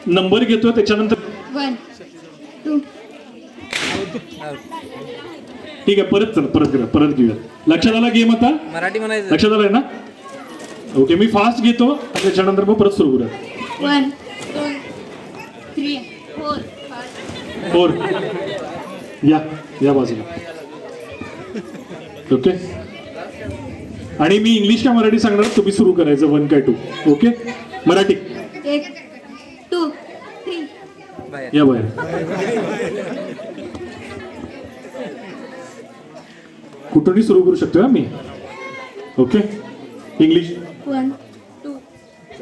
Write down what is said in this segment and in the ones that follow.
Number घेतो त्याच्यानंतर 1 2 ठीक आहे. परत घेऊया. लक्षात आला गेम आता? मराठी म्हणायचं. लक्षात आलंय ना? ओके, मी फास्ट घेतो त्याच्यानंतर मग परत सुरू करूया. 1 2 3 4 5 4 या बाजूला. ओके, आणि मी इंग्लिश का मराठी सांगणार, तुम्ही सुरू करायचं 1 काय 2. ओके, मराठी 1 2 3 बाहेर. या बाहेर. कुठूनही सुरू करू शकतो मी. ओके, इंग्लिश 1 2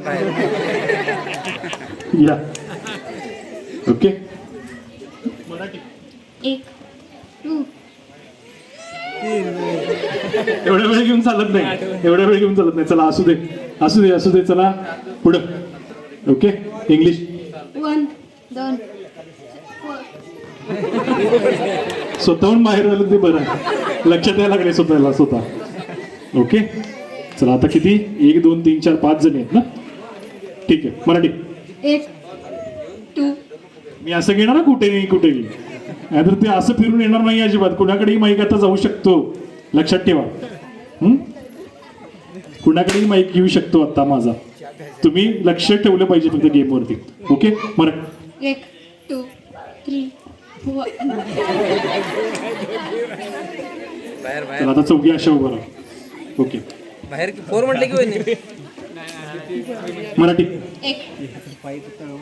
बाहेर. या. ओके, 1 2 एवढा वेळ घेऊन चालत नाही. चला असू दे. चला पुढं. ओके, इंग्लिश 1 2 4 स्वतःहून बाहेर आलं ते बरं आहे. लक्षात यायला लागले स्वतः. ओके, चला आता किती? 1 2 3 4 5 जण आहेत ना? ठीक आहे. मराठी 1 2 मी असं घेणार ना, कुठेही नाहीतर ते असं फिरून येणार नाही अजिबात. कुणाकडेही माईक आता जाऊ शकतो, लक्षात ठेवा. कुणाकडेही माईक घेऊ शकतो आता माझा. तुम्ही लक्ष ठेवलं पाहिजे फक्त गेमवरती. ओके, मराठी 1 2 3 4 बाहेर बाहेर चला आता चौघी अशा उभं राहा. ओके, बाहेर 4 म्हटलं की वहिनी. मराठी 1 2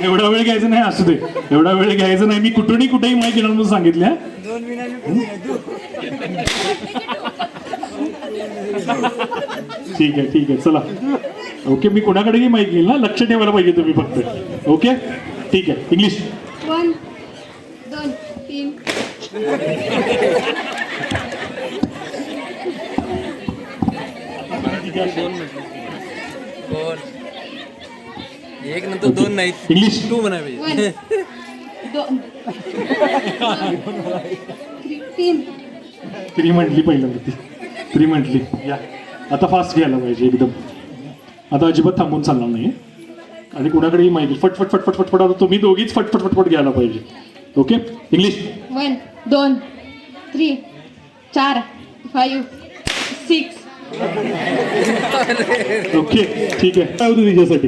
एवढा वेळ घ्यायचा नाही. असू दे, एवढा वेळ घ्यायचा नाही. मी कुठेही माईक घेणार म्हणून सांगितलं. ठीक आहे. चला. ओके, मी कुणाकडेही माईक घेईल ना, लक्ष ठेवायला पाहिजे तुम्ही फक्त. ओके, ठीक आहे. इंग्लिश 1 2 3 4 1 नंतर 2 नाही. इंग्लिश 2 म्हणावे. 1 2 3 3 म्हटली पहिल्यांदा ती. 3 म्हटली. या, आता फास्ट घ्यायला पाहिजे एकदम. आता अजिबात थांबून चालणार नाही. आणि कुणाकडेही माहिती फटफट आता तुम्ही दोघीच फटफट घ्यायला पाहिजे. ओके, इंग्लिश 1 2 3 4 5 6 ओके, ठीक आहे. काय होतं तिच्यासाठी?